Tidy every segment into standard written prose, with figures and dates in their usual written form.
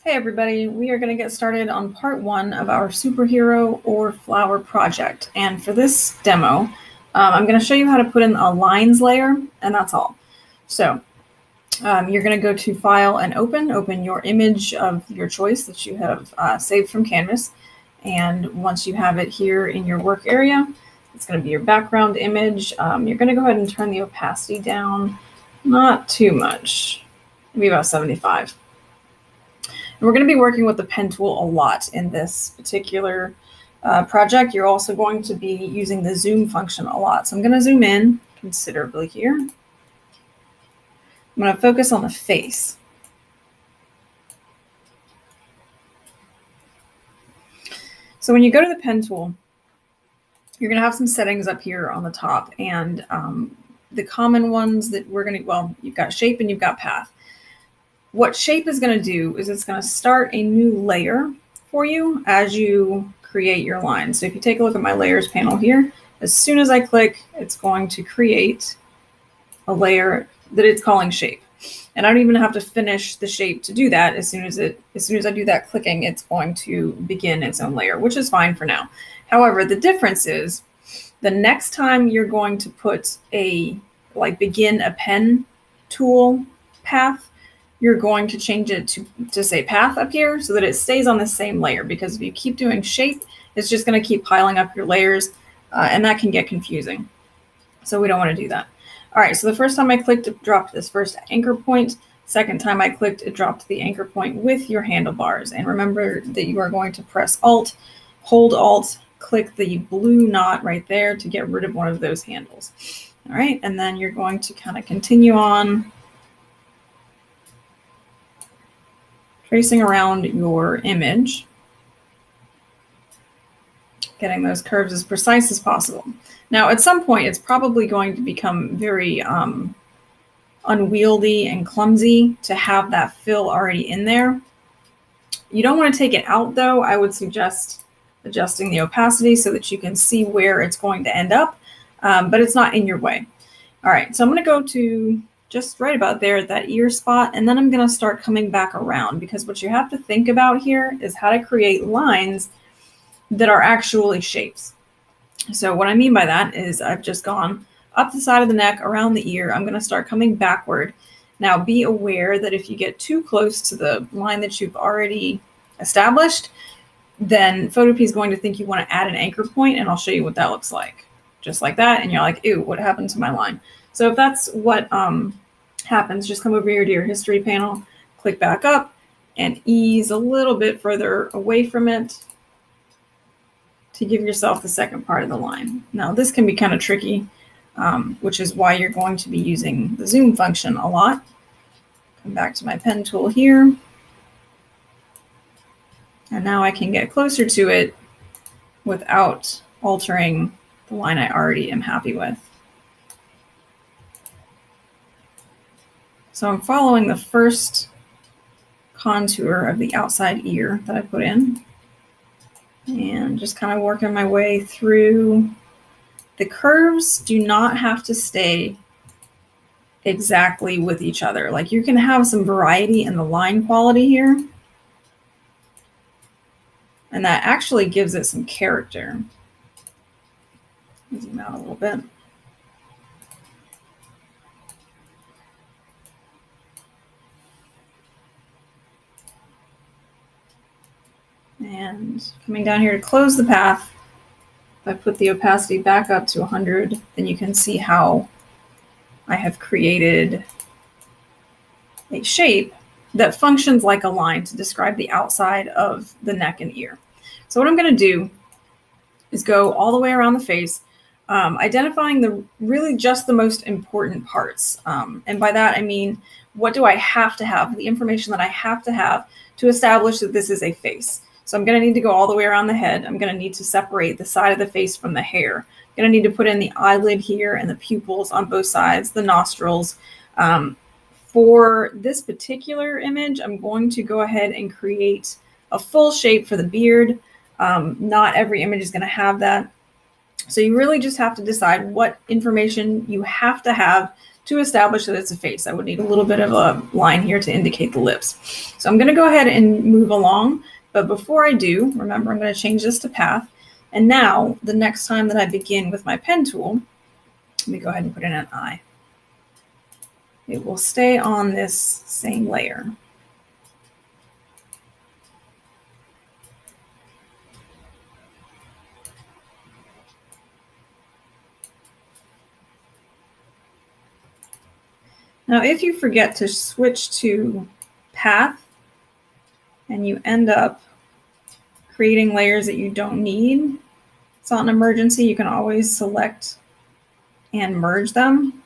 Hey everybody, we are going to get started on part one of our superhero or flower project. And for this demo, I'm going to show you how to put in a lines layer, and that's all. So you're going to go to File and open your image of your choice that you have saved from Canvas. And once you have it here in your work area, it's going to be your background image. You're going to go ahead and turn the opacity down, not too much, maybe about 75. And we're going to be working with the pen tool a lot in this particular project. You're also going to be using the zoom function a lot. So I'm going to zoom in considerably here. I'm going to focus on the face. So when you go to the pen tool, you're going to have some settings up here on the top. And the common ones that we're going to, well, you've got shape and you've got path. What shape is going to do is it's going to start a new layer for you as you create your line. So if you take a look at my layers panel here, as soon as I click, it's going to create a layer that it's calling shape. And I don't even have to finish the shape to do that. As soon as I do that clicking, it's going to begin its own layer, which is fine for now. However, the difference is the next time you're going to put begin a pen tool path, you're going to change it to say path up here so that it stays on the same layer, because if you keep doing shape, it's just going to keep piling up your layers and that can get confusing. So we don't want to do that. All right, so the first time I clicked, it dropped this first anchor point. Second time I clicked, it dropped the anchor point with your handlebars. And remember that you are going to press Alt, hold Alt, click the blue knot right there to get rid of one of those handles. All right, and then you're going to kind of continue on tracing around your image, getting those curves as precise as possible. Now, at some point, it's probably going to become very unwieldy and clumsy to have that fill already in there. You don't want to take it out, though. I would suggest adjusting the opacity so that you can see where it's going to end up, but it's not in your way. All right, so I'm going to go to just right about there at that ear spot, and then I'm going to start coming back around, because what you have to think about here is how to create lines that are actually shapes. So what I mean by that is I've just gone up the side of the neck, around the ear. I'm going to start coming backward. Now be aware that if you get too close to the line that you've already established, then Photopea is going to think you want to add an anchor point, and I'll show you what that looks like. Just like that, and you're like, ew, what happened to my line? So if that's what happens, just come over here to your history panel, click back up, and ease a little bit further away from it to give yourself the second part of the line. Now this can be kind of tricky, which is why you're going to be using the zoom function a lot. Come back to my pen tool here. And now I can get closer to it without altering the line I already am happy with. So I'm following the first contour of the outside ear that I put in, and just kind of working my way through. The curves do not have to stay exactly with each other. Like, you can have some variety in the line quality here, and that actually gives it some character. Zoom out a little bit. And coming down here to close the path, if I put the opacity back up to 100, then you can see how I have created a shape that functions like a line to describe the outside of the neck and ear. So what I'm going to do is go all the way around the face, identifying really just the most important parts. And by that, I mean, what do I have to have, the information that I have to establish that this is a face. So I'm going to need to go all the way around the head. I'm going to need to separate the side of the face from the hair. I'm going to need to put in the eyelid here and the pupils on both sides, the nostrils. For this particular image, I'm going to go ahead and create a full shape for the beard. Not every image is going to have that. So you really just have to decide what information you have to have to establish that it's a face. I would need a little bit of a line here to indicate the lips. So I'm going to go ahead and move along. But before I do, remember, I'm going to change this to path. And now the next time that I begin with my pen tool, let me go ahead and put in an eye. It will stay on this same layer. Now, if you forget to switch to path and you end up creating layers that you don't need, it's not an emergency. You can always select and merge them.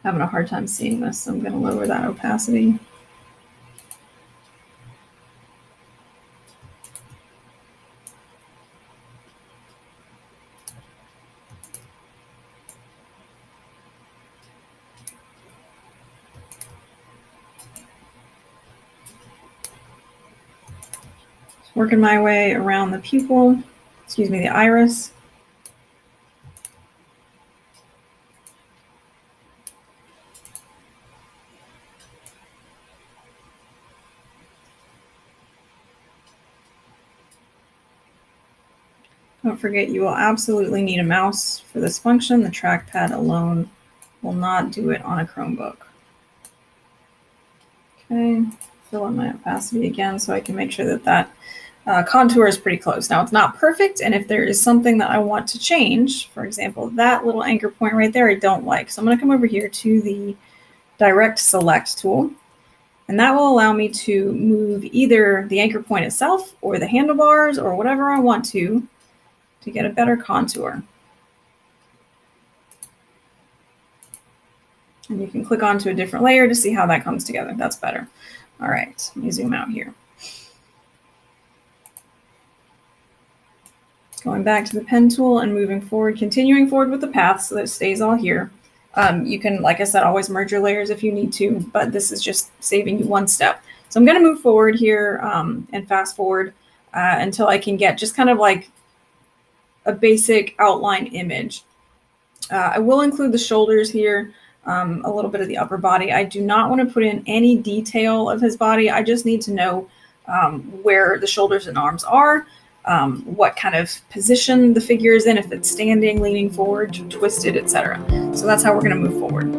I'm having a hard time seeing this, so I'm going to lower that opacity. Working my way around the pupil, the iris. Don't forget, you will absolutely need a mouse for this function. The trackpad alone will not do it on a Chromebook. Okay, fill in my opacity again so I can make sure that that contour is pretty close. Now, it's not perfect, and if there is something that I want to change, for example, that little anchor point right there I don't like. So I'm going to come over here to the Direct Select tool, and that will allow me to move either the anchor point itself or the handlebars or whatever I want to get a better contour. And you can click onto a different layer to see how that comes together. That's better. All right, let me zoom out here. Going back to the pen tool and moving forward, continuing forward with the path so that it stays all here. You can, like I said, always merge your layers if you need to, but this is just saving you one step. So I'm going to move forward here and fast forward until I can get just kind of like a basic outline image. I will include the shoulders here, a little bit of the upper body. I do not want to put in any detail of his body. I just need to know where the shoulders and arms are, what kind of position the figure is in, if it's standing, leaning forward, twisted, etc. So that's how we're going to move forward.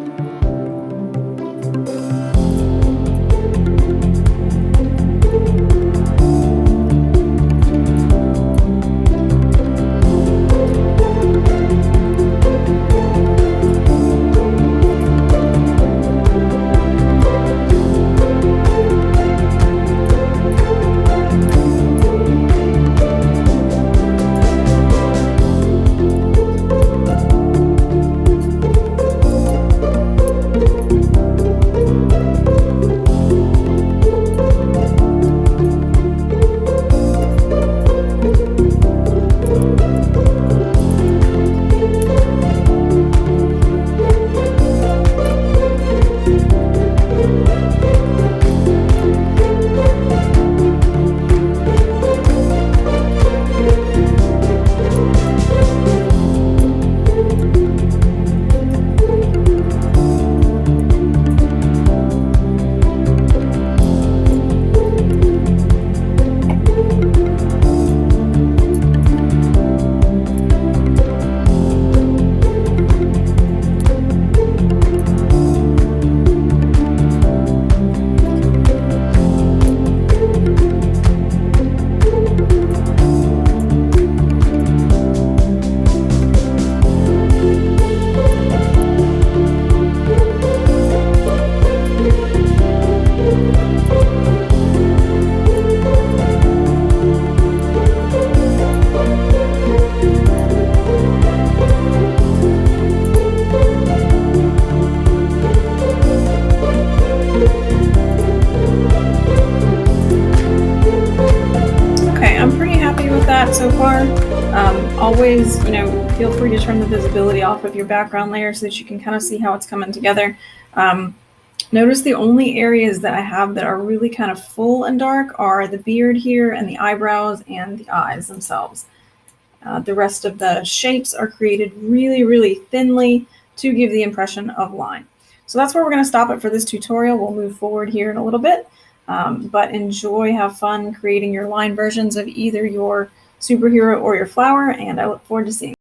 So far. Always, feel free to turn the visibility off of your background layer so that you can kind of see how it's coming together. Notice the only areas that I have that are really kind of full and dark are the beard here and the eyebrows and the eyes themselves. The rest of the shapes are created really, really thinly to give the impression of line. So that's where we're going to stop it for this tutorial. We'll move forward here in a little bit, but enjoy, have fun creating your line versions of either your superhero or your flower, and I look forward to seeing you.